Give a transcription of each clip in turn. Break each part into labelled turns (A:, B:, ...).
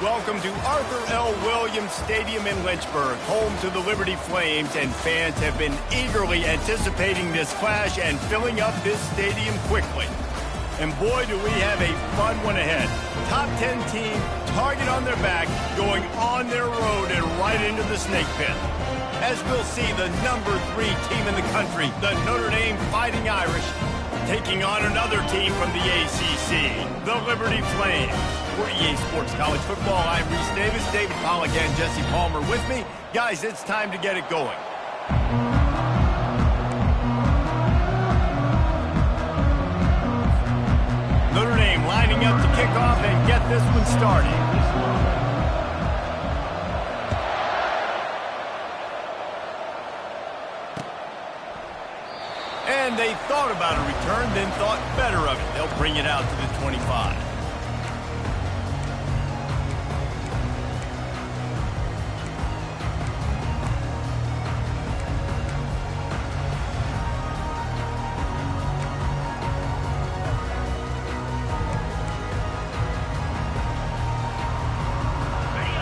A: Welcome to Arthur L. Williams Stadium in Lynchburg, home to the Liberty Flames, and fans have been eagerly anticipating this clash and filling up this stadium quickly. And boy, do we have a fun one ahead. Top 10 team, target on their back, going on their road and right into the snake pit. As we'll see, the number 3 team in the country, the Notre Dame Fighting Irish, taking on another team from the ACC, the Liberty Flames. For EA Sports College Football, I'm Reese Davis, David Pollack, and Jesse Palmer with me. Guys, it's time to get it going. Notre Dame lining up to kick off and get this one started. And they thought about a return, then thought better of it. They'll bring it out to the 25.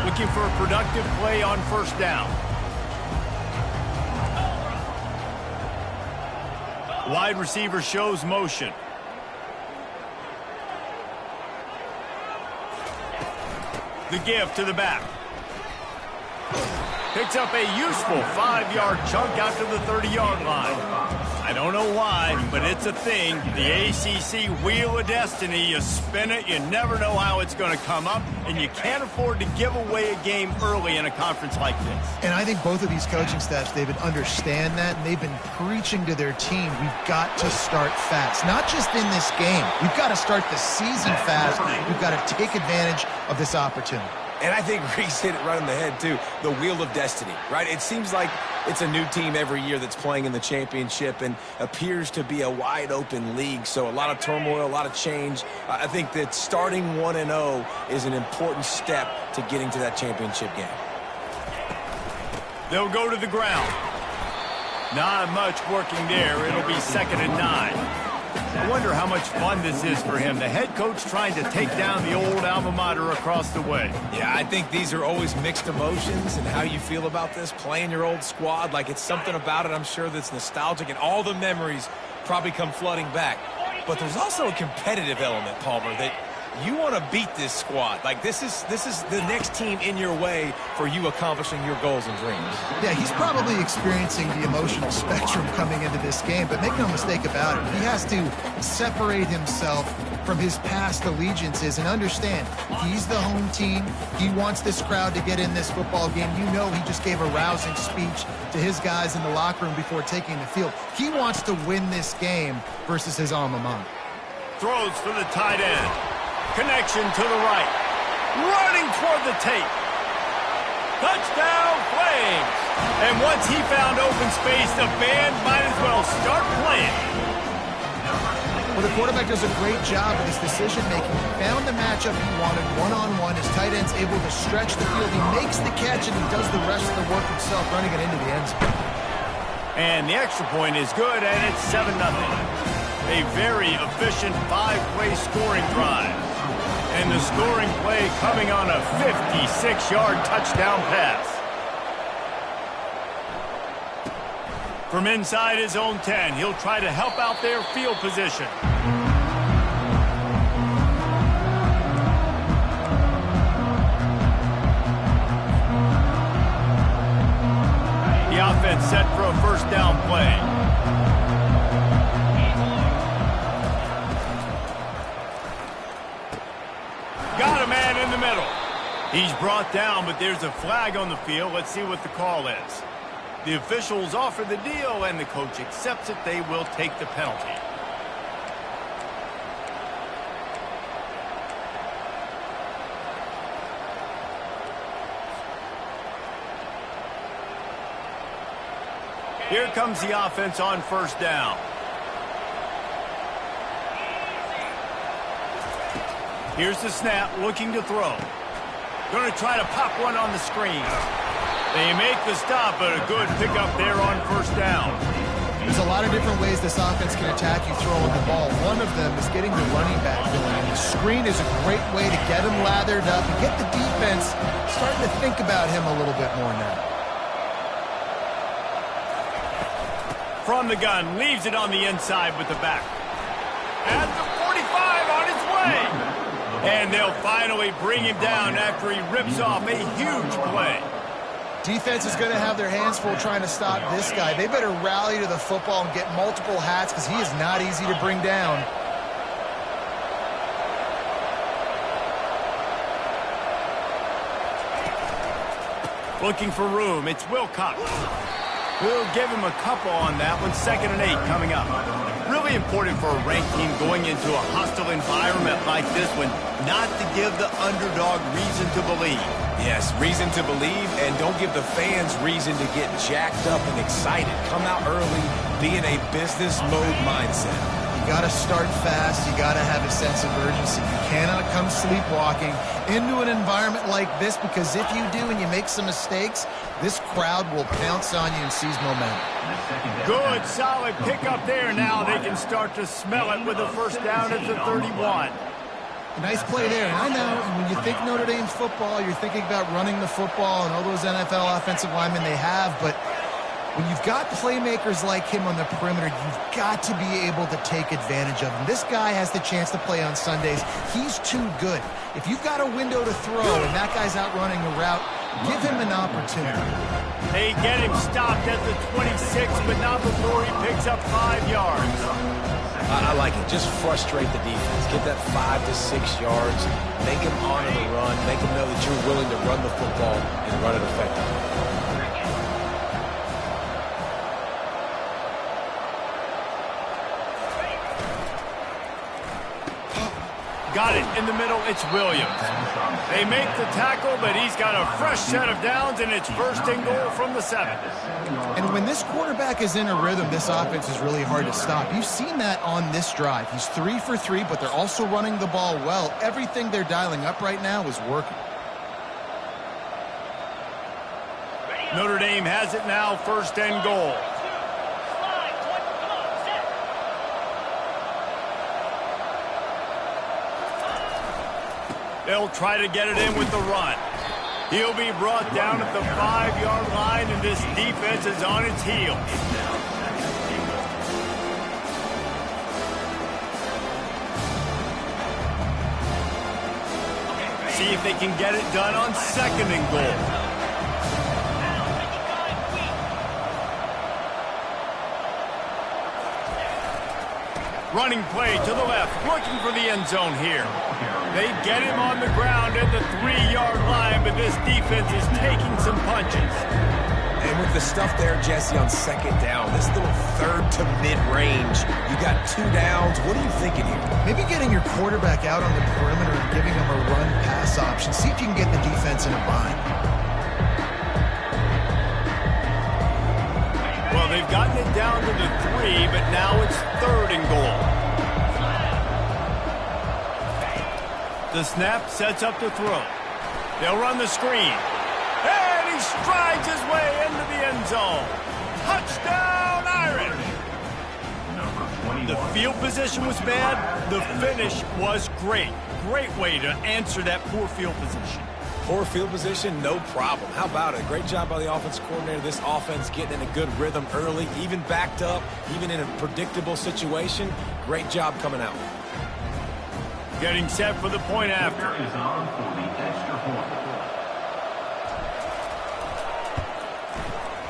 A: Looking for a productive play on first down. Wide receiver shows motion. The give to the back. Picks up a useful 5-yard chunk out to the 30-yard line. I don't know why, but it's a thing. The ACC Wheel of Destiny, you spin it, you never know how it's going to come up, and you can't afford to give away a game early in a conference like this.
B: And I think both of these coaching staffs, David, understand that, and they've been preaching to their team, we've got to start fast. Not just in this game. We've got to start the season fast. We've got to take advantage of this opportunity.
C: And I think Reese hit it right on the head, too. The Wheel of Destiny, right? It seems like it's a new team every year that's playing in the championship and appears to be a wide-open league. So a lot of turmoil, a lot of change. I think that starting 1-0 is an important step to getting to that championship game.
A: They'll go to the ground. Not much working there. It'll be 2nd and 9. I wonder how much fun this is for him. The head coach trying to take down the old alma mater across the way.
C: Yeah, I think these are always mixed emotions and how you feel about this, playing your old squad. Like, it's something about it, I'm sure, that's nostalgic, and all the memories probably come flooding back. But there's also a competitive element, Palmer, that you want to beat this squad. Like, this is the next team in your way for you accomplishing your goals and dreams.
B: Yeah, he's probably experiencing the emotional spectrum coming into this game, but make no mistake about it, he has to separate himself from his past allegiances and understand he's the home team. He wants this crowd to get in this football game. You know, he just gave a rousing speech to his guys in the locker room before taking the field. He wants to win this game versus his alma mater.
A: Throws for the tight end. Connection to the right. Running toward the tape. Touchdown, Flames. And once he found open space, the band might as well start playing.
B: Well, the quarterback does a great job with his decision-making. He found the matchup he wanted one-on-one. His tight end's able to stretch the field. He makes the catch, and he does the rest of the work himself, running it into the end zone.
A: And the extra point is good, and it's 7-0. A very efficient 5-play scoring drive. And the scoring play coming on a 56-yard touchdown pass. From inside his own 10, he'll try to help out their field position. The offense set for a first down play. Got a man in the middle. He's brought down, but there's a flag on the field. Let's see what the call is. The officials offer the deal, and the coach accepts it. They will take the penalty. Here comes the offense on first down. Here's the snap, looking to throw. Going to try to pop one on the screen. They make the stop, but a good pickup there on first down.
B: There's a lot of different ways this offense can attack you throwing the ball. One of them is getting the running back going. And the screen is a great way to get him lathered up and get the defense starting to think about him a little bit more now.
A: From the gun, leaves it on the inside with the back. At the 45 on its way. And they'll finally bring him down after he rips off a huge play.
B: Defense is going to have their hands full trying to stop this guy. They better rally to the football and get multiple hats because he is not easy to bring down.
A: Looking for room, it's Wilcox. We'll give him a couple on that one. 2nd and 8 coming up. Really important for a ranked team going into a hostile environment like this one, not to give the underdog reason to believe.
C: Yes, reason to believe, and don't give the fans reason to get jacked up and excited. Come out early, be in a business mode mindset.
B: You got to start fast. You got to have a sense of urgency. You cannot come sleepwalking into an environment like this, because if you do and you make some mistakes, this crowd will pounce on you and seize momentum.
A: Good, solid pickup there. Now they can start to smell it with a first down at the 31.
B: Nice play there. And I know when you think Notre Dame football, you're thinking about running the football and all those NFL offensive linemen they have, but when you've got playmakers like him on the perimeter, you've got to be able to take advantage of him. This guy has the chance to play on Sundays. He's too good. If you've got a window to throw and that guy's out running a route, give him an opportunity.
A: They get him stopped at the 26, but not before he picks up 5 yards.
C: I like it. Just frustrate the defense. Get that 5 to 6 yards. Make him honor the run. Make him know that you're willing to run the football and run it effectively.
A: Got it in the middle. It's Williams. They make the tackle, but he's got a fresh set of downs, and it's 1st and goal from the 7.
B: And when this quarterback is in a rhythm, this offense is really hard to stop. You've seen that on this drive. He's 3 for 3, but they're also running the ball well. Everything they're dialing up right now is working.
A: Notre Dame has it now, 1st and goal. They'll try to get it in with the run. He'll be brought down at the 5-yard line, and this defense is on its heels. See if they can get it done on 2nd and goal. Running play to the left, looking for the end zone here. They get him on the ground at the 3-yard line, but this defense is taking some punches.
C: And with the stuff there, Jesse, on 2nd down, this little 3rd to mid-range, you got 2 downs. What are you thinking here?
B: Maybe getting your quarterback out on the perimeter and giving him a run-pass option. See if you can get the defense in a bind.
A: Well, they've gotten it down to the 3, but now it's 3rd and goal. The snap sets up the throw. They'll run the screen. And he strides his way into the end zone. Touchdown, Irish! The field position was bad. The finish was great. Great way to answer that poor field position.
C: Poor field position, no problem. How about it? Great job by the offensive coordinator. This offense getting in a good rhythm early, even backed up, even in a predictable situation. Great job coming out.
A: Getting set for the point after.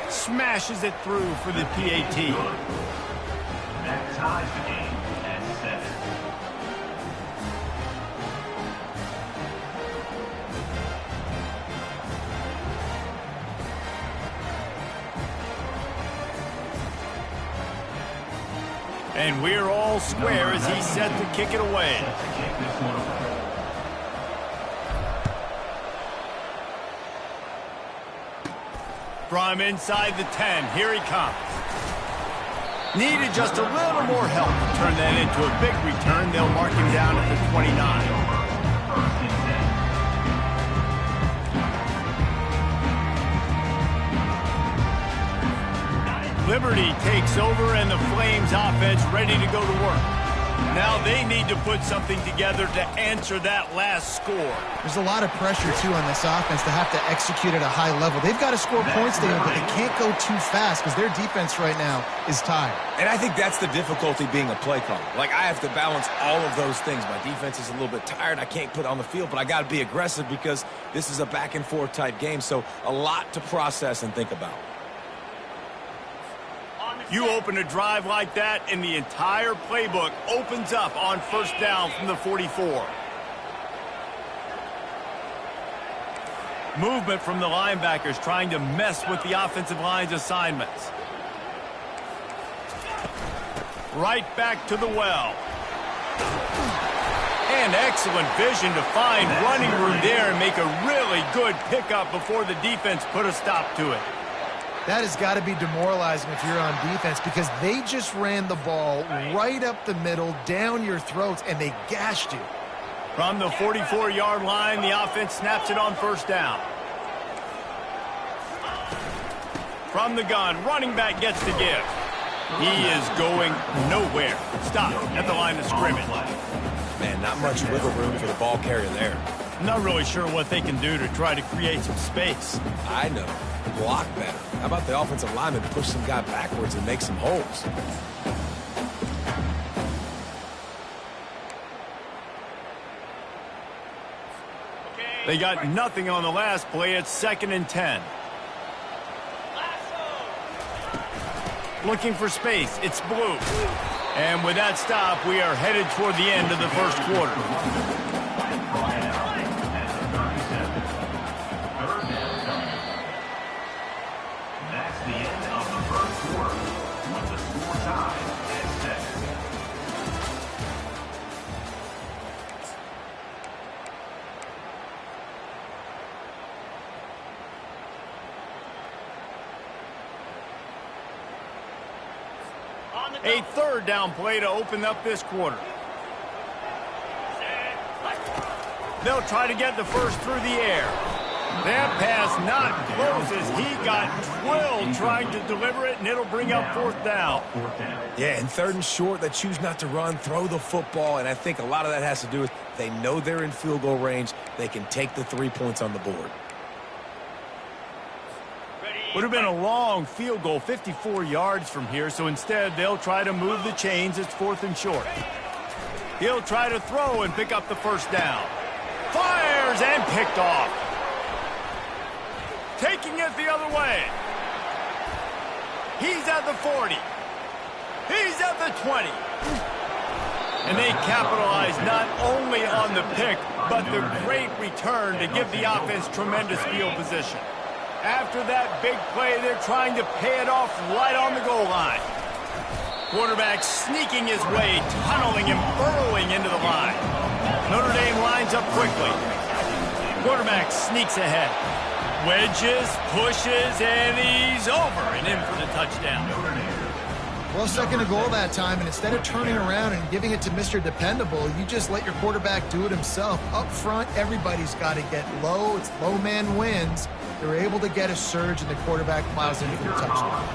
A: Smashes it through for the PAT.
D: That ties the game at 7.
A: And we're all square as he's set to kick it away. From inside the 10, here he comes. Needed just a little more help to turn that into a big return. They'll mark him down at the 29. Liberty takes over and the Flames offense ready to go to work. Now they need to put something together to answer that last score.
B: There's a lot of pressure, too, on this offense to have to execute at a high level. They've got to score points there, but they can't go too fast because their defense right now is tired.
C: And I think that's the difficulty being a play caller. Like, I have to balance all of those things. My defense is a little bit tired. I can't put it on the field, but I got to be aggressive because this is a back-and-forth type game, so a lot to process and think about.
A: You open a drive like that, and the entire playbook opens up on first down from the 44. Movement from the linebackers trying to mess with the offensive line's assignments. Right back to the well. And excellent vision to find running room there and make a really good pickup before the defense put a stop to it.
B: That has got to be demoralizing if you're on defense because they just ran the ball right up the middle, down your throats, and they gashed you.
A: From the 44-yard line, the offense snaps it on first down. From the gun, running back gets the give. He is going nowhere. Stop at the line of scrimmage.
C: Man, not much wiggle room for the ball carrier there.
A: I'm not really sure what they can do to try to create some space.
C: I know. Block better. How about the offensive lineman push some guy backwards and make some holes?
A: They got nothing on the last play. It's 2nd and 10. Looking for space. It's blue. And with that stop, we are headed toward the end of the first quarter. A third down play to open up this quarter. They'll try to get the first through the air. That pass not close as he got drilled trying to deliver it, and it'll bring up 4th down.
C: Yeah, and 3rd and short, they choose not to run, throw the football, and I think a lot of that has to do with they know they're in field goal range. They can take the 3 points on the board.
A: Would have been a long field goal, 54 yards from here, so instead they'll try to move the chains. It's 4th and short. He'll try to throw and pick up the first down. Fires and picked off. Taking it the other way. He's at the 40. He's at the 20. And they capitalize not only on the pick, but the great return to give the offense tremendous field position. After that big play, they're trying to pay it off right on the goal line. Quarterback sneaking his way, tunneling and burrowing into the line. Notre Dame lines up quickly. Quarterback sneaks ahead. Wedges, pushes, and he's over and in for the touchdown.
B: Well, 2nd and goal that time, and instead of turning around and giving it to Mr. Dependable, you just let your quarterback do it himself. Up front, everybody's got to get low. It's low man wins. They're able to get a surge, and the quarterback plows in for the touchdown.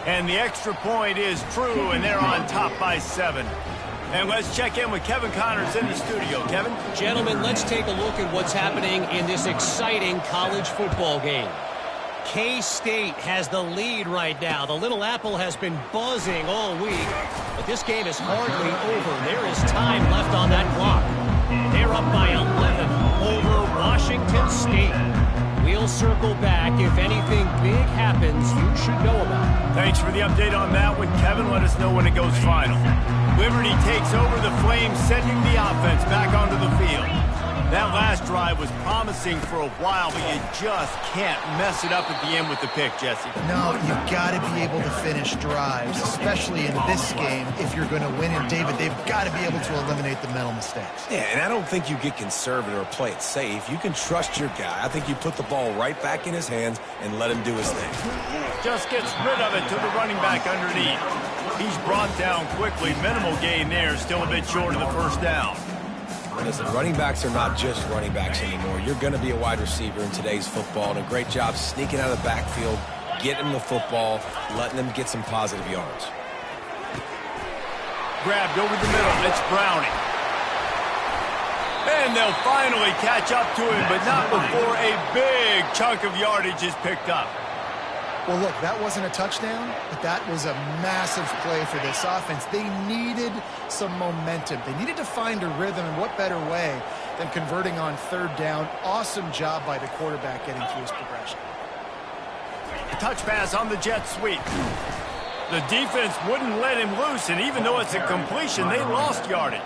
A: And the extra point is true, and they're on top by 7. And let's check in with Kevin Connors in the studio. Kevin?
E: Gentlemen, let's take a look at what's happening in this exciting college football game. K-State has the lead right now. The Little Apple has been buzzing all week, but this game is hardly over. There is time left on that clock. They're up by 11 over Washington State. We'll circle back. If anything big happens, you should know about it.
A: Thanks for the update on that one, Kevin. Let us know when it goes final. Liberty takes over the Flames, sending the offense back onto the field. That last drive was promising for a while, but you just can't mess it up at the end with the pick, Jesse.
B: No, you've got to be able to finish drives, especially in this game if you're going to win. And, David, they've got to be able to eliminate the mental mistakes.
C: Yeah, and I don't think you get conservative or play it safe. You can trust your guy. I think you put the ball right back in his hands and let him do his thing.
A: Just gets rid of it to the running back underneath. He's brought down quickly. Minimal gain there, still a bit short of the first down.
C: Listen, running backs are not just running backs anymore. You're going to be a wide receiver in today's football, and a great job sneaking out of the backfield, getting them the football, letting them get some positive yards.
A: Grabbed over the middle. It's Browning. And they'll finally catch up to him, but not before a big chunk of yardage is picked up.
B: Well, look, that wasn't a touchdown, but that was a massive play for this offense. They needed some momentum. They needed to find a rhythm, and what better way than converting on third down. Awesome job by the quarterback getting through his progression.
A: Touch pass on the jet sweep. The defense wouldn't let him loose, and even though it's a completion, they lost yardage.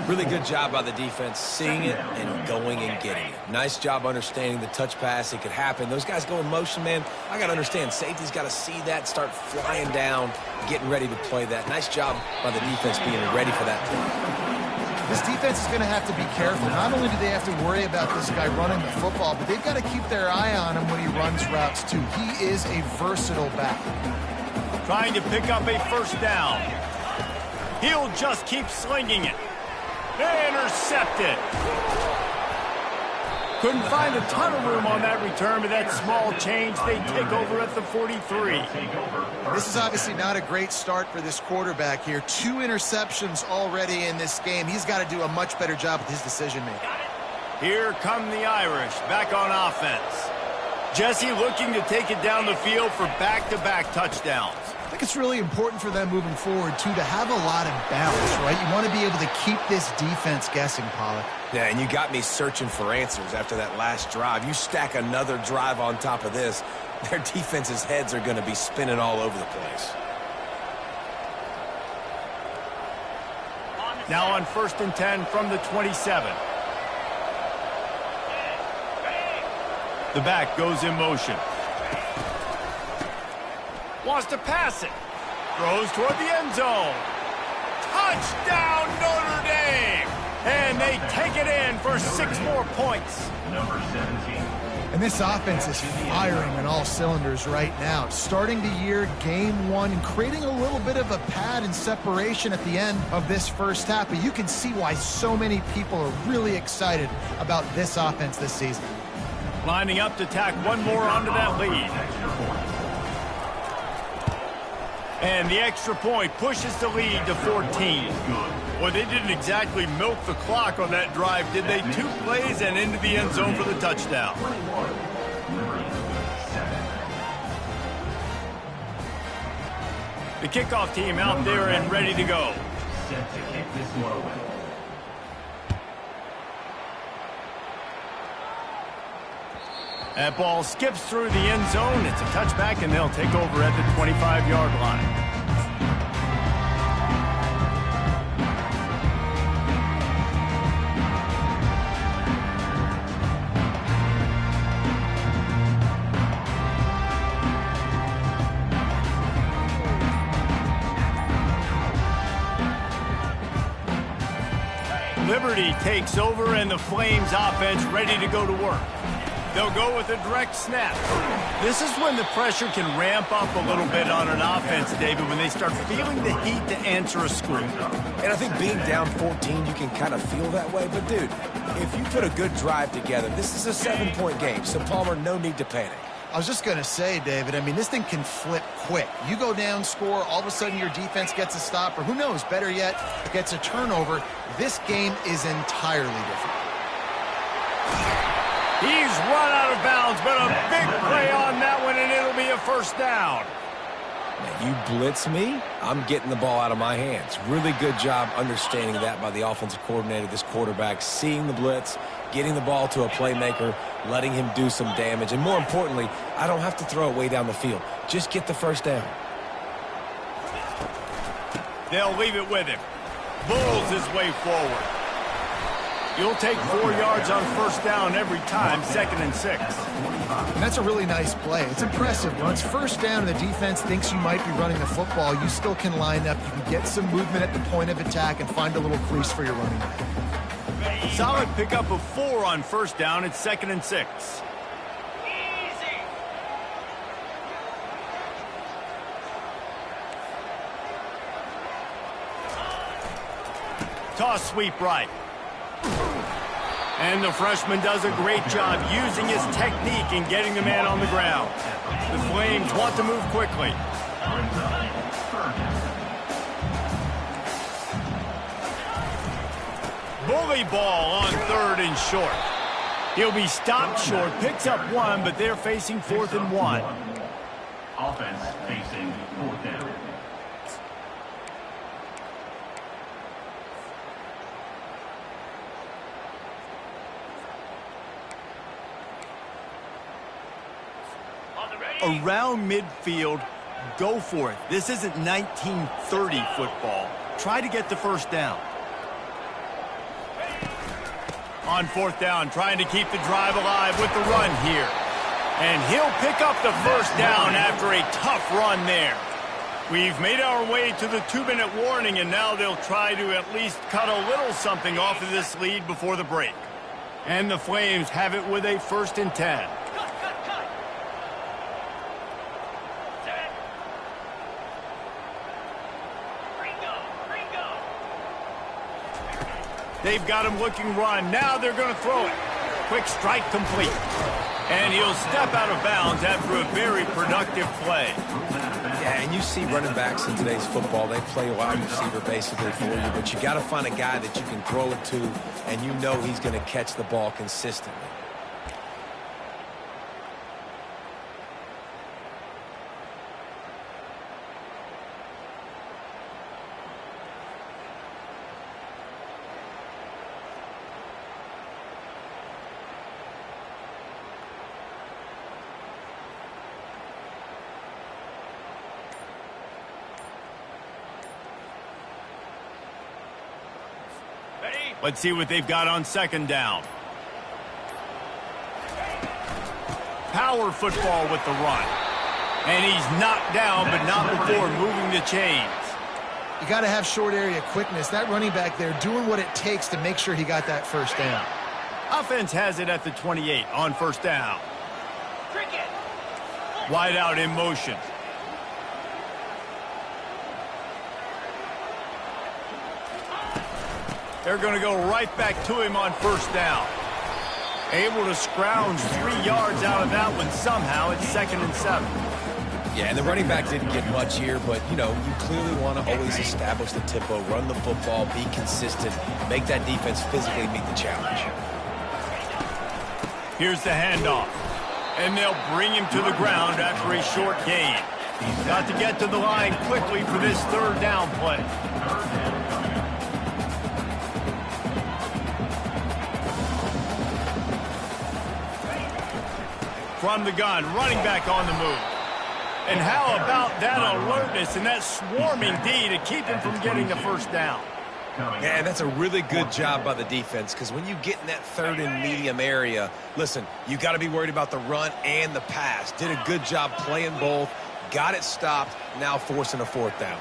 C: Really good job by the defense, seeing it and going and getting it. Nice job understanding the touch pass. It could happen. Those guys go in motion, man. I got to understand, safety's got to see that, start flying down, getting ready to play that. Nice job by the defense being ready for that play.
B: This defense is going to have to be careful. Not only do they have to worry about this guy running the football, but they've got to keep their eye on him when he runs routes, too. He is a versatile back.
A: Trying to pick up a first down. He'll just keep slinging it. Intercepted. Couldn't find a ton of room on that return, but that small change, they take over at the 43.
B: This is obviously not a great start for this quarterback here. 2 interceptions already in this game. He's got to do a much better job with his decision-making.
A: Here come the Irish, back on offense. Jesse looking to take it down the field for back-to-back touchdowns.
B: I think it's really important for them moving forward, too, to have a lot of balance, right? You want to be able to keep this defense guessing, Pollack.
C: Yeah, and you got me searching for answers after that last drive. You stack another drive on top of this, their defense's heads are going to be spinning all over the place.
A: Now on 1st and 10 from the 27. The back goes in motion. Wants to pass it. Throws toward the end zone. Touchdown, Notre Dame! And they take it in for 6 more points.
D: Number 17.
B: And this offense is firing on all cylinders right now. Starting the year, game 1, and creating a little bit of a pad and separation at the end of this first half. But you can see why so many people are really excited about this offense this season.
A: Lining up to tack one more onto that lead. And the extra point pushes the lead to 14. Well, they didn't exactly milk the clock on that drive, did they? 2 plays and into the end zone for the touchdown. The kickoff team out there and ready to go.
D: Set to kick this one away.
A: That ball skips through the end zone. It's a touchback, and they'll take over at the 25-yard line. Liberty takes over, and the Flames offense ready to go to work. They'll go with a direct snap. This is when the pressure can ramp up a little bit on an offense, David, when they start feeling the heat to answer a score.
C: And I think being down 14, you can kind of feel that way. But, dude, if you put a good drive together, this is a 7-point game. So, Palmer, no need to panic.
B: I was just going to say, David, I mean, this thing can flip quick. You go down, score, all of a sudden your defense gets a stop, or who knows, better yet, gets a turnover. This game is entirely different.
A: He's run out of bounds, but a big play on that one, and it'll be a first down.
C: Now, you blitz me, I'm getting the ball out of my hands. Really good job understanding that by the offensive coordinator, this quarterback, seeing the blitz, getting the ball to a playmaker, letting him do some damage. And more importantly, I don't have to throw it way down the field. Just get the first down.
A: They'll leave it with him. Bulls his way forward. You'll take 4 yards on first down every time, 2nd and 6.
B: And that's a really nice play. It's impressive. When it's first down and the defense thinks you might be running the football, you still can line up. You can get some movement at the point of attack and find a little crease for your running back.
A: Solid pickup of 4 on first down. It's 2nd and 6. Toss sweep right. And the freshman does a great job using his technique and getting the man on the ground. The Flames want to move quickly. Bully ball on 3rd and short. He'll be stopped short, picks up 1, but they're facing 4th and 1.
D: Offense facing 4th down.
A: Around midfield, go for it. This isn't 1930 football. Try to get the first down. On 4th down, trying to keep the drive alive with the run here. And he'll pick up the first down after a tough run there. We've made our way to the 2-minute warning, and now they'll try to at least cut a little something off of this lead before the break. And the Flames have it with a 1st and 10. They've got him looking run. Now they're going to throw it. Quick strike complete. And he'll step out of bounds after a very productive play.
C: Yeah, and you see running backs in today's football, they play wide receiver basically for you, but you got to find a guy that you can throw it to, and you know he's going to catch the ball consistently.
A: Let's see what they've got on 2nd down. Power football with the run. And he's knocked down, but not before moving the chains.
B: You got to have short area quickness. That running back there doing what it takes to make sure he got that first down.
A: Offense has it at the 28 on 1st down. Wide out in motion. They're going to go right back to him on 1st down. Able to scrounge 3 yards out of that one somehow. It's 2nd and 7.
C: Yeah, and the running back didn't get much here, but, you know, you clearly want to always establish the tempo, run the football, be consistent, make that defense physically meet the challenge.
A: Here's the handoff. And they'll bring him to the ground after a short gain. Got to get to the line quickly for this 3rd down play. From the gun, running back on the move. And how about that alertness and that swarming D to keep him from getting the first down?
C: Yeah, that's a really good job by the defense, because when you get in that 3rd and medium area, listen, you got to be worried about the run and the pass. Did a good job playing both, got it stopped, now forcing a 4th down.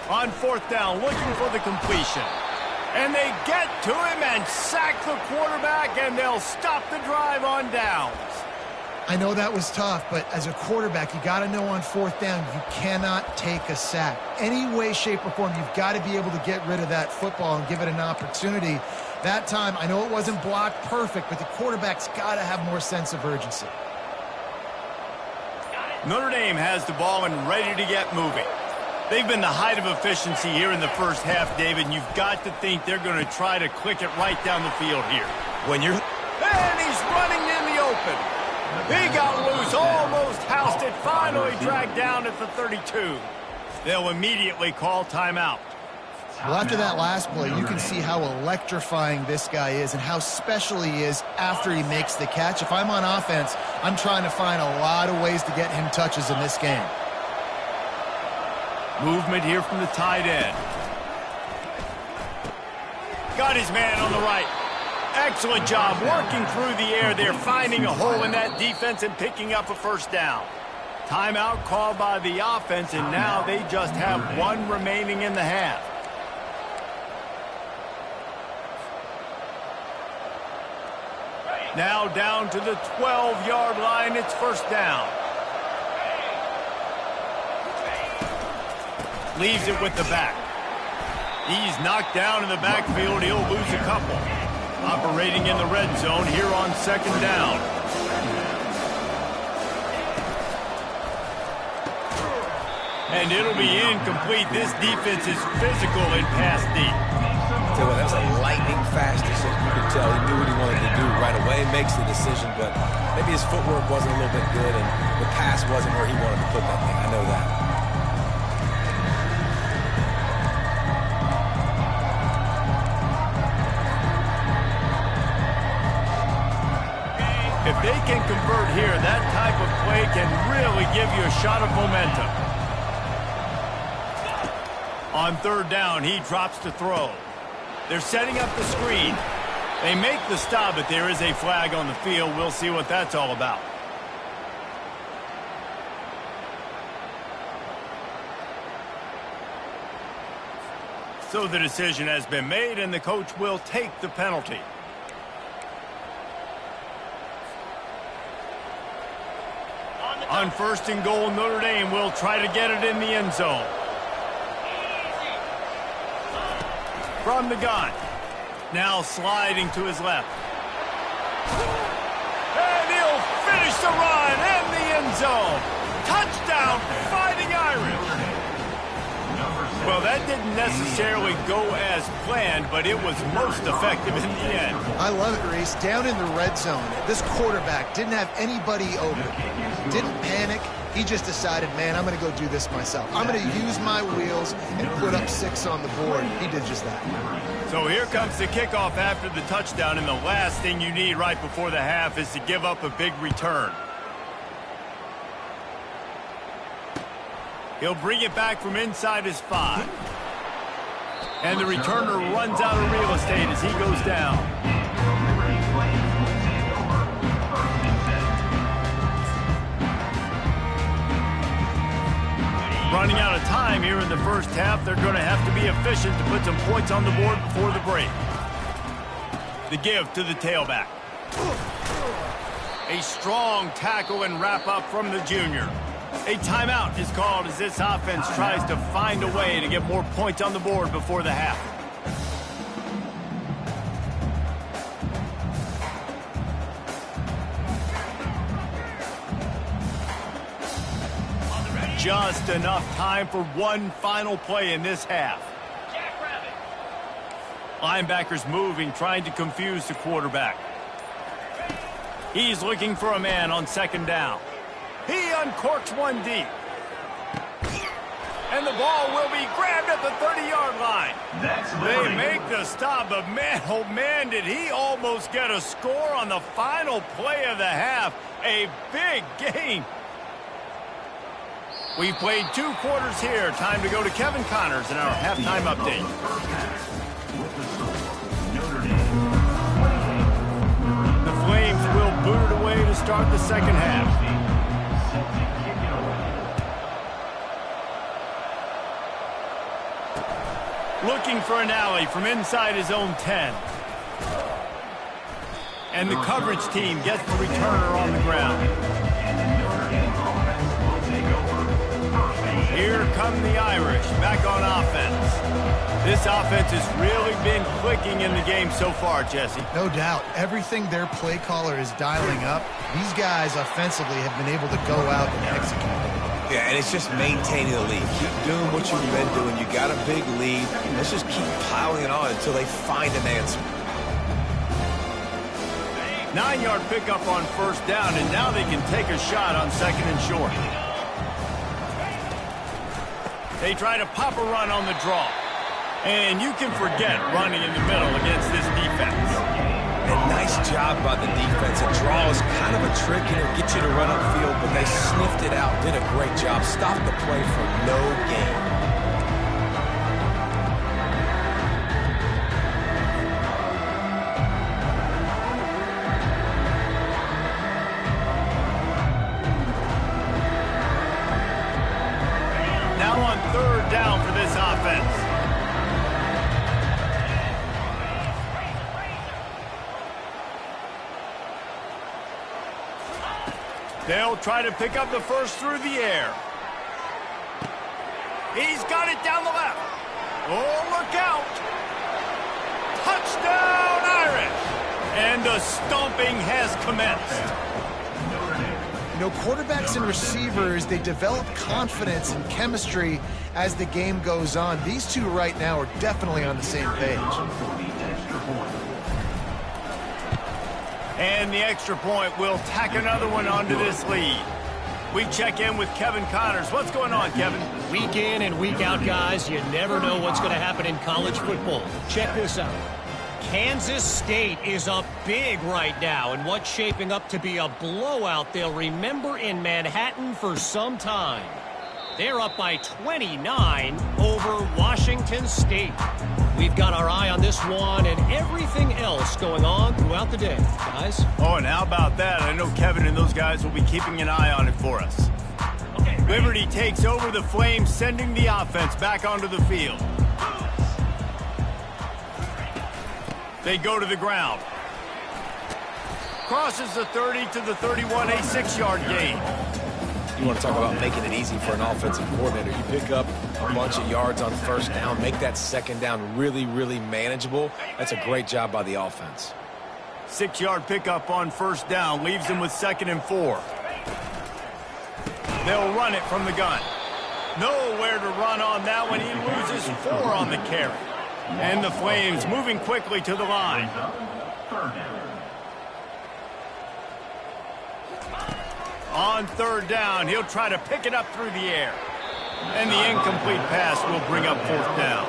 A: On 4th down, looking for the completion. And they get to him and sack the quarterback, and they'll stop the drive on downs.
B: I know that was tough, but as a quarterback, you got to know on 4th down, you cannot take a sack. Any way, shape, or form, you've got to be able to get rid of that football and give it an opportunity. That time, I know it wasn't blocked perfect, but the quarterback's got to have more sense of urgency.
A: Notre Dame has the ball and ready to get moving. They've been the height of efficiency here in the first half, David, and you've got to think they're going to try to click it right down the field here. And he's running in the open. He got loose, almost housed it, finally dragged down at the 32. They'll immediately call timeout.
B: Well, after that last play, you can see how electrifying this guy is and how special he is after he makes the catch. If I'm on offense, I'm trying to find a lot of ways to get him touches in this game.
A: Movement here from the tight end. Got his man on the right. Excellent job working through the air there, finding a hole in that defense and picking up a first down. Timeout called by the offense, and now they just have 1 remaining in the half. Now down to the 12-yard line. It's 1st down. Leaves it with the back. He's knocked down in the backfield. He'll lose a couple. Operating in the red zone here on second down. And it'll be incomplete. This defense is physical in pass deep.
C: Tell you what, that was a lightning fast decision. You could tell he knew what he wanted to do right away. Makes the decision, but maybe his footwork wasn't a little bit good, and the pass wasn't where he wanted to put that thing. I know that.
A: If they can convert here, that type of play can really give you a shot of momentum. On third down, he drops to throw. They're setting up the screen. They make the stop, but there is a flag on the field. We'll see what that's all about. So the decision has been made, and the coach will take the penalty. On first and goal, Notre Dame will try to get it in the end zone. From the gun. Now sliding to his left. And he'll finish the run in the end zone. Touchdown, Fighting Irish. Well, that didn't necessarily go as planned, but it was most effective in the end.
B: I love it, Reese. Down in the red zone, this quarterback didn't have anybody open. Didn't panic. He just decided, man, I'm going to go do this myself. I'm going to use my wheels and put up 6 on the board. He did just that.
A: So here comes the kickoff after the touchdown, and the last thing you need right before the half is to give up a big return. He'll bring it back from inside his 5. And the returner runs out of real estate as he goes down. Running out of time here in the first half. They're going to have to be efficient to put some points on the board before the break. The give to the tailback. A strong tackle and wrap up from the junior. A timeout is called as this offense tries to find a way to get more points on the board before the half. Just enough time for one final play in this half. Linebackers moving, trying to confuse the quarterback. He's looking for a man on second down. He uncorks one deep. And the ball will be grabbed at the 30-yard line. They make the stop, but man, oh man, did he almost get a score on the final play of the half. A big game. We've played 2 quarters here. Time to go to Kevin Connors in our halftime update. The Flames will boot it away to start the second half. Looking for an alley from inside his own 10. And the coverage team gets the returner on the ground. Here come the Irish back on offense. This offense has really been clicking in the game so far, Jesse.
B: No doubt. Everything their play caller is dialing up, these guys offensively have been able to go out and execute.
C: Yeah, and it's just maintaining the lead. Keep doing what you've been doing. You got a big lead. Let's just keep piling it on until they find an answer.
A: 9-yard pickup on first down, and now they can take a shot on second and short. They try to pop a run on the draw. And you can forget running in the middle against this defense.
C: And nice job by the defense. A draw is kind of a trick, and it'll get you to run upfield, but they sniffed it out, did a great job. Stopped the play for no gain.
A: Now on third down for this offense. They'll try to pick up the first through the air. He's got it down the left. Oh, look out! Touchdown, Irish! And the stomping has commenced.
B: You know, quarterbacks and receivers, they develop confidence and chemistry as the game goes on. These two right now are definitely on the same page.
A: And the extra point will tack another one onto this lead. We check in with Kevin Connors. What's going on, Kevin?
E: Week in and week out, guys, you never know what's going to happen in college football. Check this out. Kansas State is up big right now in what's shaping up to be a blowout they'll remember in Manhattan for some time. They're up by 29 over Washington State. We've got our eye on this one and everything else going on throughout the day, guys.
A: Oh, and how about that? I know Kevin and those guys will be keeping an eye on it for us. Liberty takes over the Flames, sending the offense back onto the field. They go to the ground. Crosses the 30 to the 31, a 6-yard gain.
C: You want to talk about making it easy for an offensive coordinator. You pick up a bunch of yards on first down, make that second down really, really manageable. That's a great job by the offense.
A: 6-yard pickup on first down, leaves them with 2nd and 4. They'll run it from the gun. Nowhere to run on that one. He loses 4 on the carry. And the Flames moving quickly to the line. On third down, he'll try to pick it up through the air. And the incomplete pass will bring up 4th down.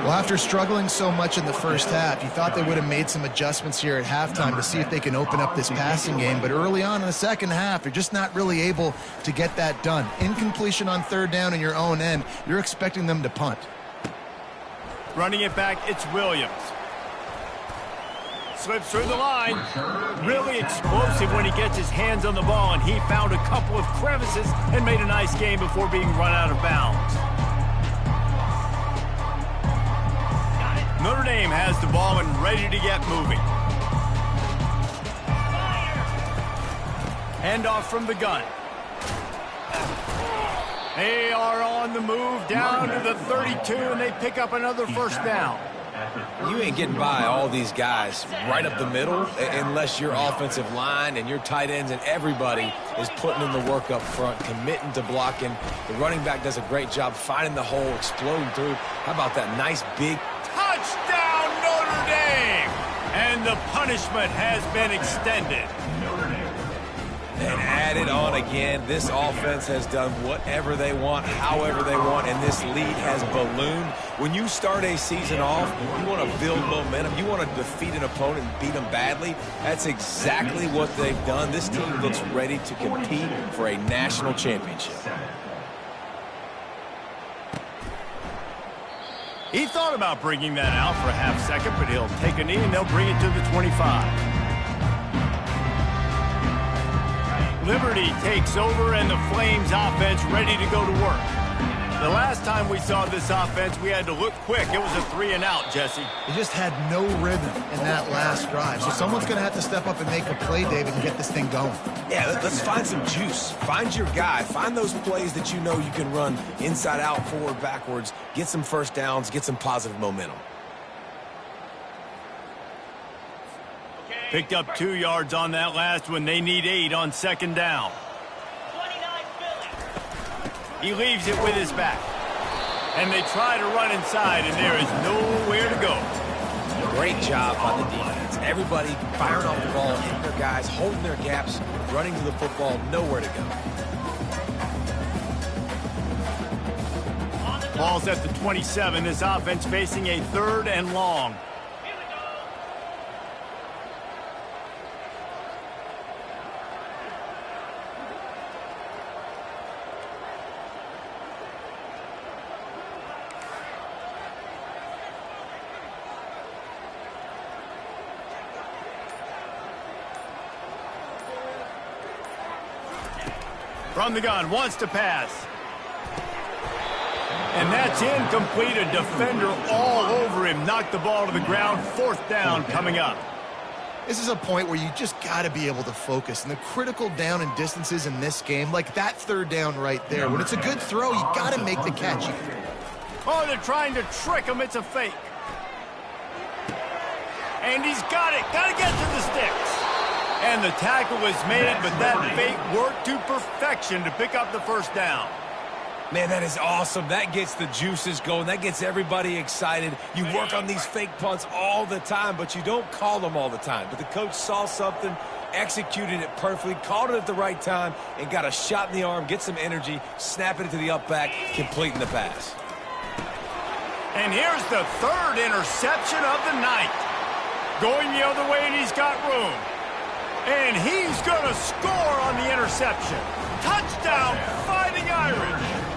B: Well, after struggling so much in the first half, you thought they would have made some adjustments here at halftime to see if they can open up this passing game. But early on in the second half, they're just not really able to get that done. Incompletion on third down in your own end, you're expecting them to punt.
A: Running it back, it's Williams. Slips through the line. Really explosive when he gets his hands on the ball, and he found a couple of crevices and made a nice game before being run out of bounds. Notre Dame has the ball and ready to get moving. Handoff from the gun. They are on the move down to the 32, and they pick up another first down.
C: You ain't getting by all these guys right up the middle unless your offensive line and your tight ends and everybody is putting in the work up front, committing to blocking. The running back does a great job finding the hole, exploding through. How about that nice big
A: touchdown, Notre Dame! And the punishment has been extended.
C: And added on again. This offense has done whatever they want, however they want, and this lead has ballooned. When you start a season off, you want to build momentum. You want to defeat an opponent and beat them badly. That's exactly what they've done. This team looks ready to compete for a national championship.
A: He thought about bringing that out for a half second, but he'll take a knee and they'll bring it to the 25. Liberty takes over and the Flames offense ready to go to work. The last time we saw this offense, we had to look quick. It was a 3-and-out, Jesse.
B: They just had no rhythm in that last drive. So someone's going to have to step up and make a play, David, and get this thing going.
C: Yeah, let's find some juice. Find your guy. Find those plays that you know you can run inside out, forward, backwards. Get some first downs. Get some positive momentum.
A: Picked up 2 yards on that last one. They need 8 on second down. He leaves it with his back. And they try to run inside, and there is nowhere to go.
C: Great job by the defense. Everybody firing off the ball, hitting their guys, holding their gaps, running to the football, nowhere to go.
A: Ball's at the 27. This offense facing a 3rd and long. From the gun, wants to pass. And that's incomplete. A defender all over him. Knocked the ball to the ground. 4th down coming up.
B: This is a point where you just got to be able to focus. And the critical down and distances in this game, like that 3rd down right there, when it's a good throw, you got to make the catch.
A: Oh, they're trying to trick him. It's a fake. And he's got it. Got to get to the sticks. And the tackle was made, but that fake worked to perfection to pick up the first down.
C: Man, that is awesome. That gets the juices going. That gets everybody excited. You work on these fake punts all the time, but you don't call them all the time. But the coach saw something, executed it perfectly, called it at the right time, and got a shot in the arm, get some energy, snapping it to the up back, completing the pass.
A: And here's the third interception of the night. Going the other way, and he's got room. And he's going to score on the interception. Touchdown, Fighting Irish.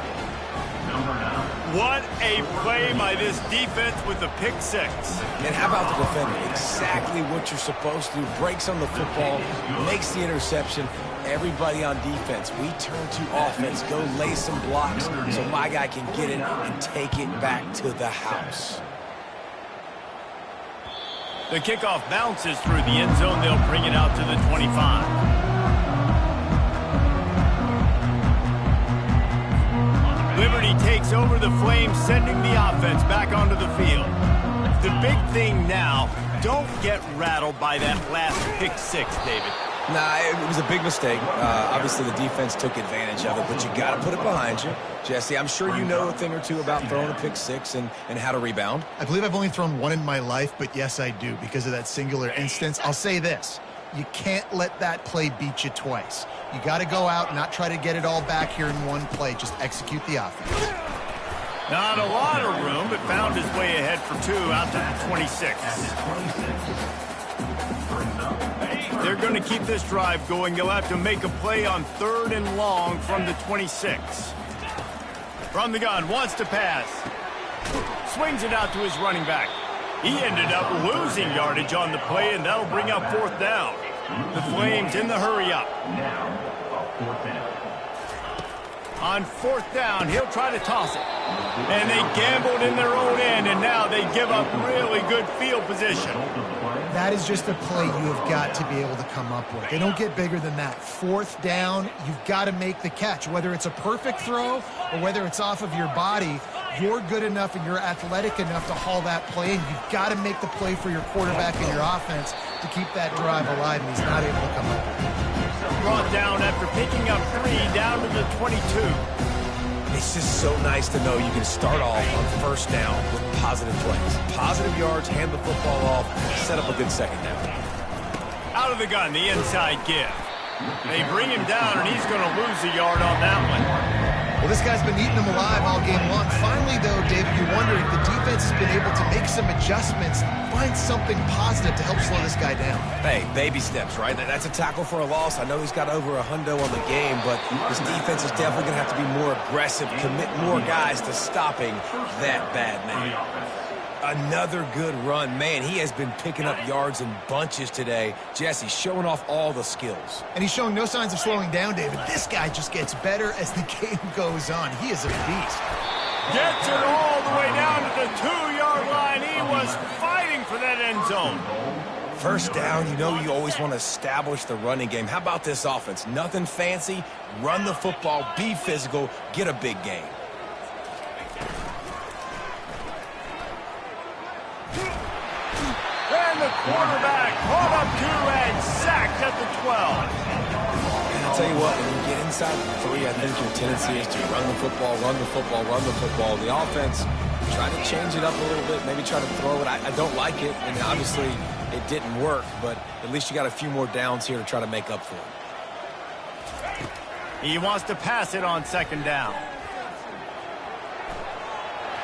A: What a play by this defense with the pick six.
C: And how about the defender? Exactly what you're supposed to do. Breaks on the football, makes the interception. Everybody on defense, we turn to offense. Go lay some blocks so my guy can get it and take it back to the house.
A: The kickoff bounces through the end zone. They'll bring it out to the 25. Liberty takes over the Flames, sending the offense back onto the field. The big thing now, don't get rattled by that last pick six, David.
C: Nah, it was a big mistake. Obviously, the defense took advantage of it, but you got to put it behind you. Jesse, I'm sure you know a thing or two about throwing a pick six and how to rebound.
B: I believe I've only thrown one in my life, but yes, I do because of that singular instance. I'll say this. You can't let that play beat you twice. You got to go out and not try to get it all back here in one play. Just execute the offense.
A: Not a lot of room, but found his way ahead for two out to the 26. They're going to keep this drive going. They'll have to make a play on 3rd and long from the 26. From the gun, wants to pass. Swings it out to his running back. He ended up losing yardage on the play, and that'll bring up 4th down. The Flames in the hurry-up. On 4th down, he'll try to toss it. And they gambled in their own end, and now they give up really good field position.
B: That is just a play you have got to be able to come up with. They don't get bigger than that. 4th down, you've got to make the catch. Whether it's a perfect throw or whether it's off of your body, you're good enough and you're athletic enough to haul that play, and you've got to make the play for your quarterback and your offense to keep that drive alive, and he's not able to come up with it.
A: Brought down after picking up 3 down to the 22.
C: It's just so nice to know you can start off on 1st down with positive plays. Positive yards, hand the football off, set up a good 2nd down.
A: Out of the gun, the inside give. They bring him down, and he's going to lose a yard on that one.
B: Well, this guy's been eating them alive all game long. Finally, though, David, you wonder if the defense has been able to make some adjustments, find something positive to help slow this guy down.
C: Hey, baby steps, right? That's a tackle for a loss. I know he's got over $100 on the game, but this defense is definitely going to have to be more aggressive, commit more guys to stopping that bad man. Another good run. Man, he has been picking up yards in bunches today. Jesse showing off all the skills.
B: And he's showing no signs of slowing down, David. This guy just gets better as the game goes on. He is a beast.
A: Gets it all the way down to the 2-yard line. He was fighting for that end zone.
C: 1st down, you know you always want to establish the running game. How about this offense? Nothing fancy. Run the football, be physical, get a big gain.
A: And the quarterback caught up to and sacked at the 12.
C: And I'll tell you what, when you get inside the 3, I think your tendency is to run the football, run the football, run the football. The offense, try to change it up a little bit, maybe try to throw it. I don't like it, and obviously it didn't work, but at least you got a few more downs here to try to make up for it.
A: He wants to pass it on 2nd down.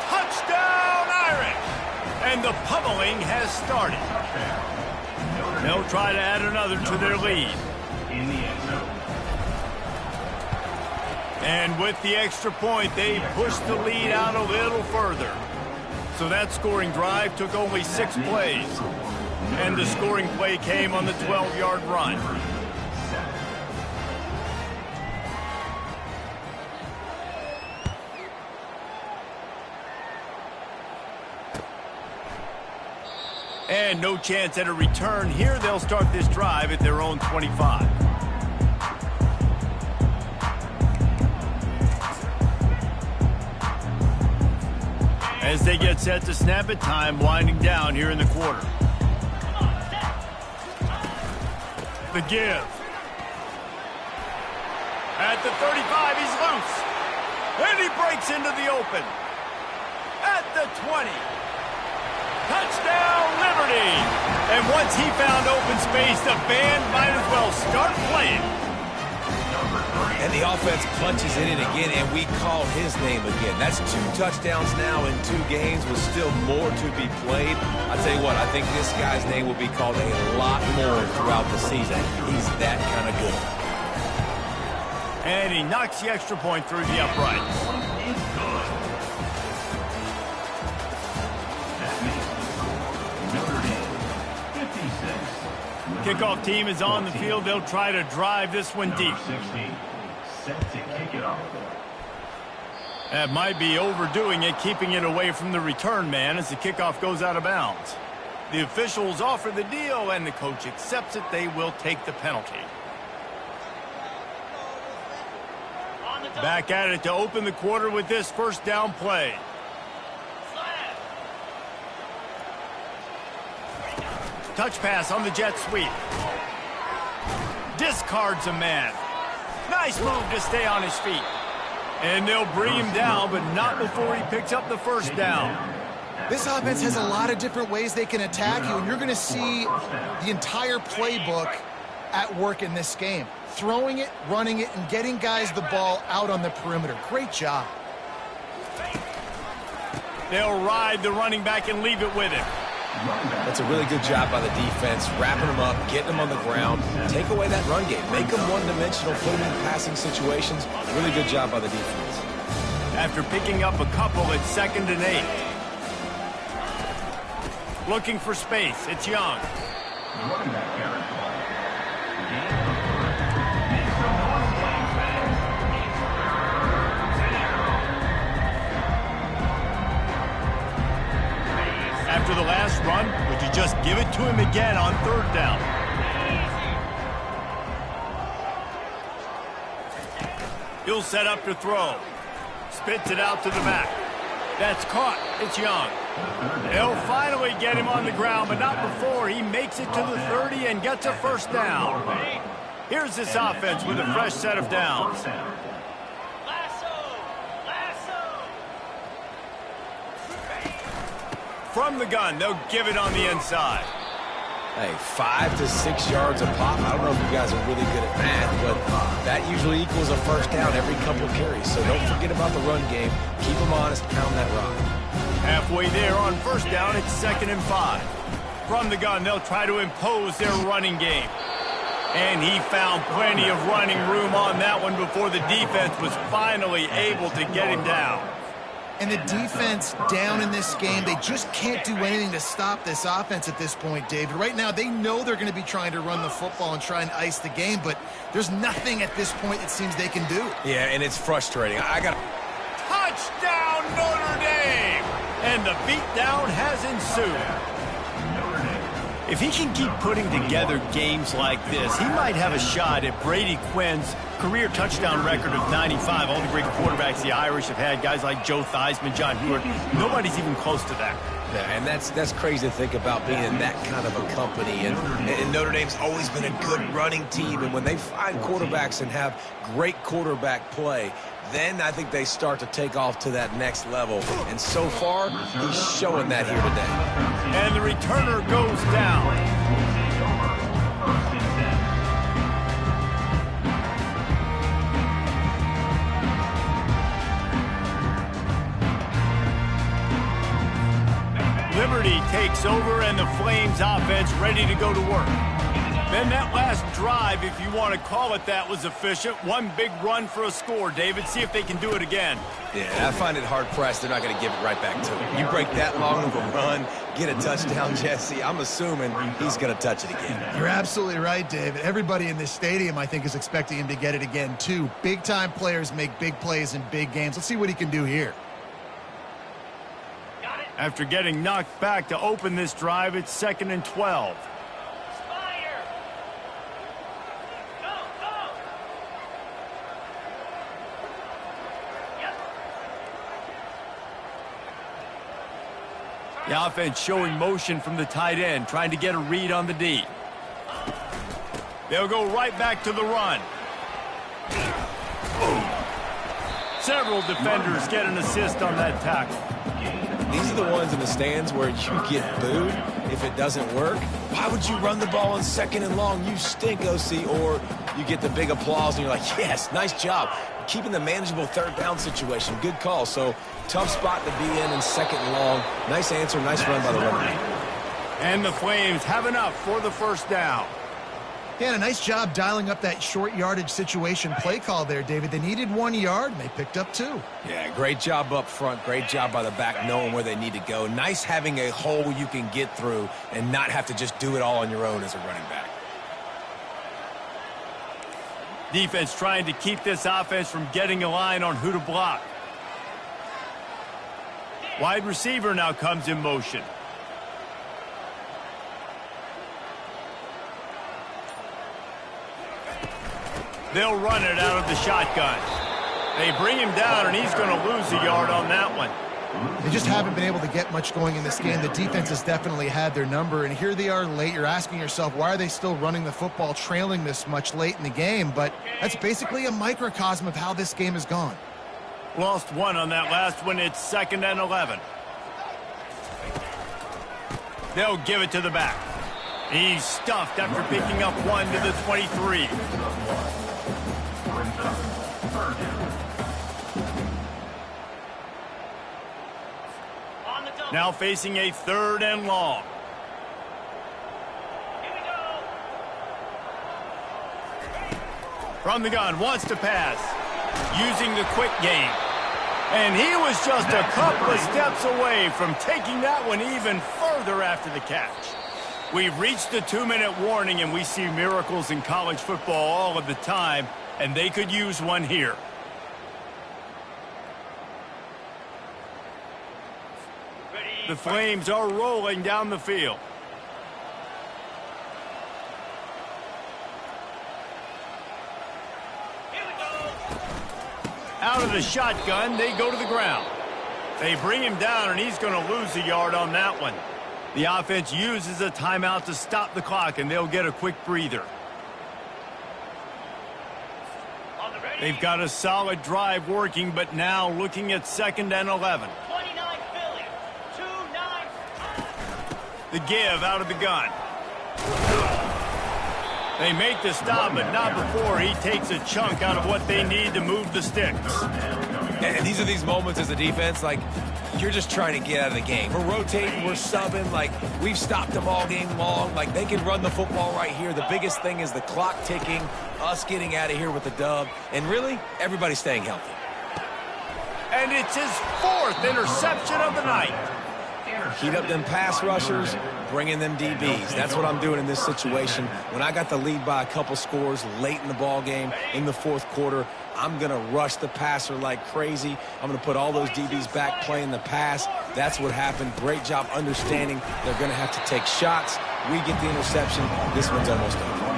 A: Touchdown, Irish! And the pummeling has started. They'll try to add another to their lead. And with the extra point, they pushed the lead out a little further. So that scoring drive took only 6 plays. And the scoring play came on the 12-yard run. And no chance at a return here. They'll start this drive at their own 25. As they get set to snap it, time winding down here in the quarter. The give. At the 35, he's loose. And he breaks into the open. At the 20. Touchdown, Liberty! And once he found open space, the band might as well start playing.
C: And the offense punches it in again, and we call his name again. That's 2 touchdowns now in 2 games with still more to be played. I tell you what, I think this guy's name will be called a lot more throughout the season. He's that kind of good.
A: And he knocks the extra point through the uprights. Kickoff team is on the field. They'll try to drive this one deep.
D: Set to kick it off.
A: That might be overdoing it, keeping it away from the return man as the kickoff goes out of bounds. The officials offer the deal, and the coach accepts it. They will take the penalty. Back at it to open the quarter with this first down play. Touch pass on the jet sweep. Discards a man. Nice move to stay on his feet. And they'll bring him down, but not before he picks up the first down.
B: This offense has a lot of different ways they can attack you, and you're going to see the entire playbook at work in this game. Throwing it, running it, and getting guys the ball out on the perimeter. Great job.
A: They'll ride the running back and leave it with him.
C: That's a really good job by the defense, wrapping them up, getting them on the ground, take away that run game, make them one-dimensional, put them in passing situations. Really good job by the defense.
A: After picking up a couple, it's 2nd and 8. Looking for space, it's Young.
D: Running back carry.
A: After the last run, would you just give it to him again on 3rd down? He'll set up to throw. Spits it out to the back. That's caught. It's Young. They'll finally get him on the ground, but not before he makes it to the 30 and gets a first down. Here's this offense with a fresh set of downs. From the gun, they'll give it on the inside.
C: Hey, 5 to 6 yards a pop. I don't know if you guys are really good at math, but that usually equals a first down every couple of carries. So don't forget about the run game. Keep them honest, pound that rock.
A: Halfway there on first down, it's 2nd and 5. From the gun, they'll try to impose their running game. And he found plenty of running room on that one before the defense was finally able to get him down.
B: And the defense down in this game, they just can't do anything to stop this offense at this point, David. Right now, they know they're going to be trying to run the football and try and ice the game, but there's nothing at this point it seems they can do.
C: Yeah, and it's frustrating.
A: Touchdown, Notre Dame! And the beatdown has ensued. If he can keep putting together games like this, he might have a shot at Brady Quinn's career touchdown record of 95. All the great quarterbacks the Irish have had, guys like Joe Theismann, John Stewart, nobody's even close to that.
C: Yeah, and that's crazy to think about being in that kind of a company. And Notre Dame's always been a good running team. And when they find quarterbacks and have great quarterback play, then I think they start to take off to that next level. And so far, he's showing that here today.
A: And the returner goes down. Liberty takes over, and the Flames offense ready to go to work. Then that last drive, if you want to call it that, was efficient. One big run for a score, David. See if they can do it again.
C: Yeah, I find it hard-pressed. They're not going to give it right back to him. You break that long of a run, get a touchdown, Jesse, I'm assuming he's going to touch it again.
B: You're absolutely right, David. Everybody in this stadium, I think, is expecting him to get it again, too. Big-time players make big plays in big games. Let's see what he can do here.
A: After getting knocked back to open this drive, it's 2nd and 12. The offense showing motion from the tight end, trying to get a read on the D. They'll go right back to the run. Several defenders get an assist on that tackle.
C: These are the ones in the stands where you get booed if it doesn't work. Why would you run the ball on 2nd and long? You stink, OC. Or you get the big applause and you're like, yes, nice job. Keeping the manageable 3rd down situation. Good call. So tough spot to be in 2nd and long. Nice answer, nice run by the running back.
A: And the Flames have enough for the 1st down.
B: Yeah, and a nice job dialing up that short yardage situation play call there, David. They needed 1 yard, and they picked up 2.
C: Yeah, great job up front. Great job by the back knowing where they need to go. Nice having a hole you can get through and not have to just do it all on your own as a running back.
A: Defense trying to keep this offense from getting a line on who to block. Wide receiver now comes in motion. They'll run it out of the shotgun. They bring him down, and he's going to lose a yard on that one.
B: They just haven't been able to get much going in this game. The defense has definitely had their number, and here they are late. You're asking yourself, why are they still running the football, trailing this much late in the game? But that's basically a microcosm of how this game has gone.
A: Lost 1 on that last one. It's 2nd and 11. They'll give it to the back. He's stuffed after picking up 1 to the 23. Now facing a 3rd and long. From the gun, wants to pass. Using the quick game. And he was just a couple of steps away from taking that one even further after the catch. We've reached the 2-minute warning, and we see miracles in college football all of the time, and they could use one here. The Flames are rolling down the field. Out of the shotgun, they go to the ground. They bring him down, and he's going to lose a yard on that one. The offense uses a timeout to stop the clock, and they'll get a quick breather. They've got a solid drive working, but now looking at 2nd and 11. The give out of the gun. They make the stop, but not before he takes a chunk out of what they need to move the sticks.
C: And these are these moments as a defense, like, you're just trying to get out of the game. We're rotating, we're subbing, like, we've stopped them all game long. Like, they can run the football right here. The biggest thing is the clock ticking, us getting out of here with the dub, and really, everybody staying healthy.
A: And it's his 4th interception of the night.
C: Heat up them pass rushers, bring in them DBs. That's what I'm doing in this situation. When I got the lead by a couple scores late in the ball game, in the 4th quarter, I'm going to rush the passer like crazy. I'm going to put all those DBs back playing the pass. That's what happened. Great job understanding they're going to have to take shots. We get the interception. This one's almost over.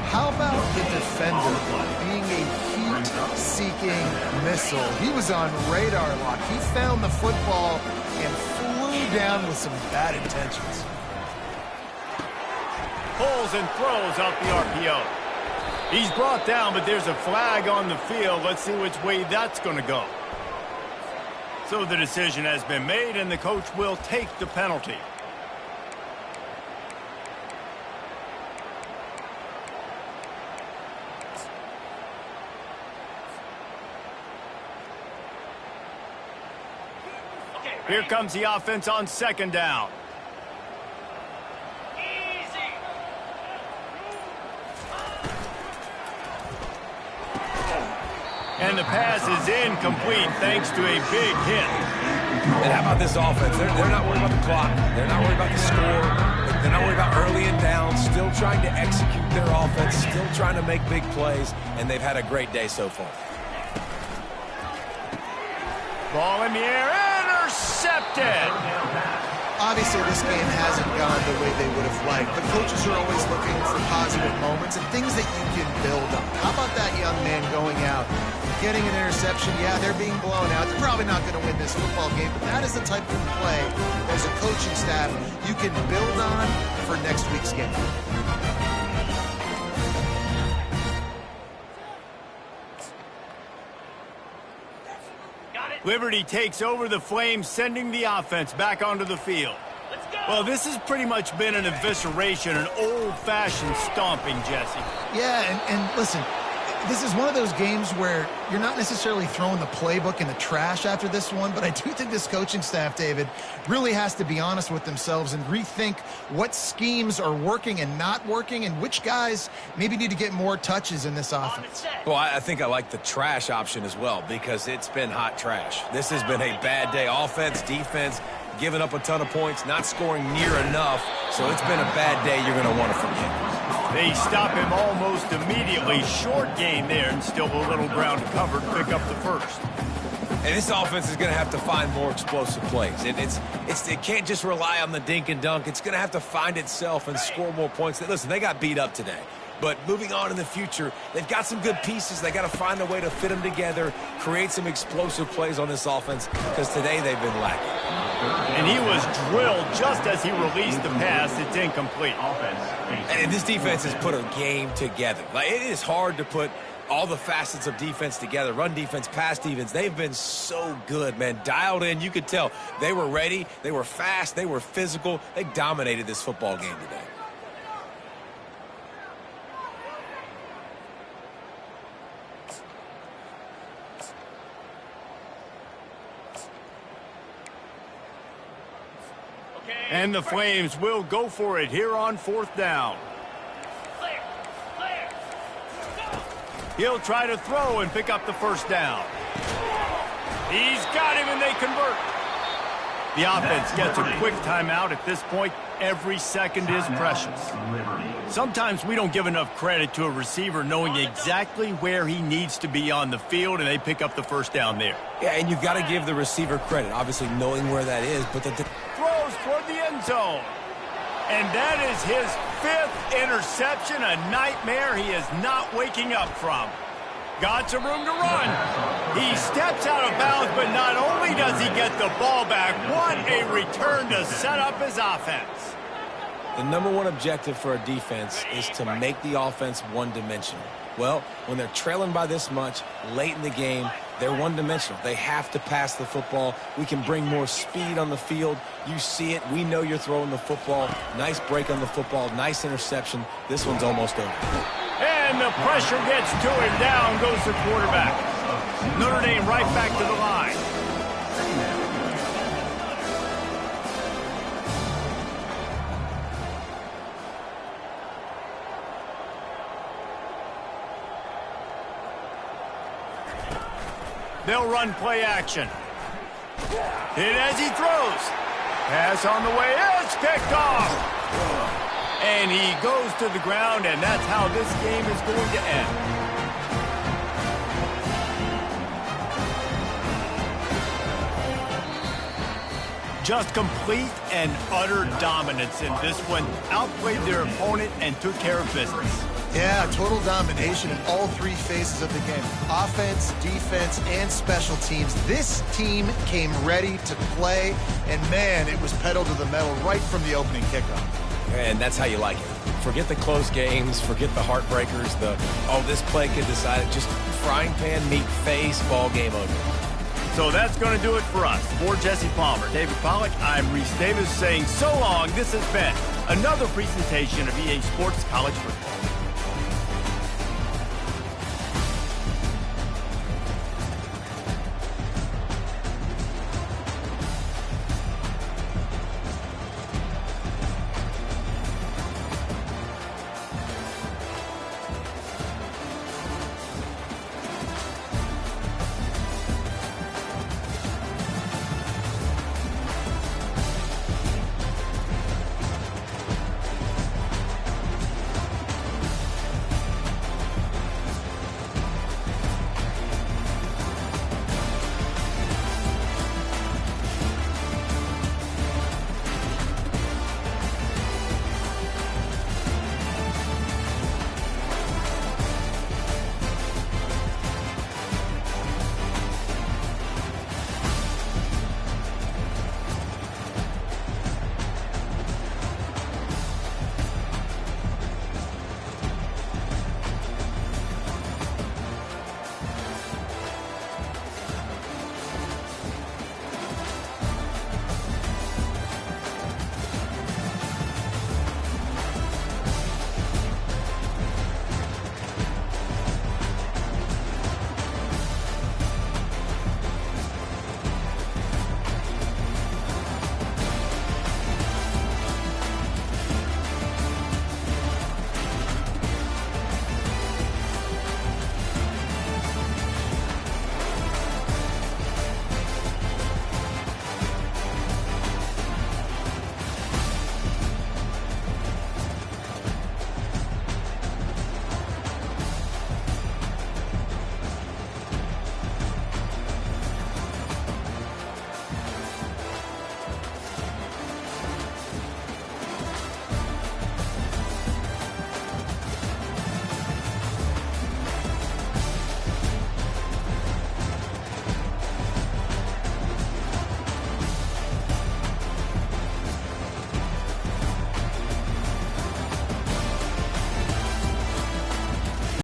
B: How about the defender being a heat-seeking missile? He was on radar lock. He found the football and flew down with some bad intentions.
A: Pulls and throws out the RPO. He's brought down, but there's a flag on the field. Let's see which way that's going to go. So the decision has been made, and the coach will take the penalty. Here comes the offense on 2nd down. And the pass is incomplete thanks to a big hit.
C: And how about this offense? They're not worried about the clock. They're not worried about the score. They're not worried about early and down. Still trying to execute their offense. Still trying to make big plays. And they've had a great day so far.
A: Ball in the air. Intercepted.
B: Obviously, this game hasn't gone the way they would have liked, but coaches are always looking for positive moments and things that you can build on. How about that young man going out, getting an interception? Yeah, they're being blown out. They're probably not going to win this football game, but that is the type of play as a coaching staff you can build on for next week's game.
A: Liberty takes over the Flames, sending the offense back onto the field. Well, this has pretty much been an evisceration, an old-fashioned stomping, Jesse.
B: Yeah, and listen, this is one of those games where you're not necessarily throwing the playbook in the trash after this one, but I do think this coaching staff, David, really has to be honest with themselves and rethink what schemes are working and not working and which guys maybe need to get more touches in this offense.
C: Well, I think I like the trash option as well because it's been hot trash. This has been a bad day. Offense, defense, giving up a ton of points, not scoring near enough. So it's been a bad day you're going to want to forget.
A: They stop him almost immediately. Short gain there and still a little ground covered. Pick up the first.
C: And this offense is going to have to find more explosive plays. It can't just rely on the dink and dunk. It's going to have to find itself and score more points. Listen, they got beat up today. But moving on in the future, they've got some good pieces. They got to find a way to fit them together, create some explosive plays on this offense, because today they've been lacking.
A: And he was drilled just as he released the pass. It's incomplete.
C: And this defense has put a game together. Like, it is hard to put all the facets of defense together. Run defense, pass defense. They've been so good, man. Dialed in. You could tell they were ready. They were fast. They were physical. They dominated this football game today.
A: And the Flames will go for it here on 4th down. He'll try to throw and pick up the first down. He's got him and they convert. The offense gets a quick timeout. At this point, every second is precious. Sometimes we don't give enough credit to a receiver knowing exactly where he needs to be on the field, and they pick up the first down there.
C: Yeah, and you've got to give the receiver credit, obviously knowing where that is, but
A: throws toward the end zone. And that is his 5th interception, a nightmare he is not waking up from. Got some room to run. He steps out of bounds, but not only does he get the ball back, what a return to set up his offense.
C: The number one objective for a defense is to make the offense one-dimensional. Well, when they're trailing by this much late in the game, they're one-dimensional. They have to pass the football. We can bring more speed on the field. You see it. We know you're throwing the football. Nice break on the football. Nice interception. This one's almost over.
A: And the pressure gets to him. Down goes the quarterback. Notre Dame right back to the line. They'll run play action. Hit as he throws. Pass on the way. It's picked off. And he goes to the ground, and that's how this game is going to end. Just complete and utter dominance in this one. Outplayed their opponent and took care of business.
B: Yeah, total domination in all 3 phases of the game. Offense, defense, and special teams. This team came ready to play, and man, it was pedal to the metal right from the opening kickoff.
C: And that's how you like it. Forget the close games, forget the heartbreakers, this play could decide it. Just frying pan, meat face, ball game over.
A: So that's going to do it for us. For Jesse Palmer, David Pollack, I'm Reese Davis saying so long. This has been another presentation of EA Sports College Football.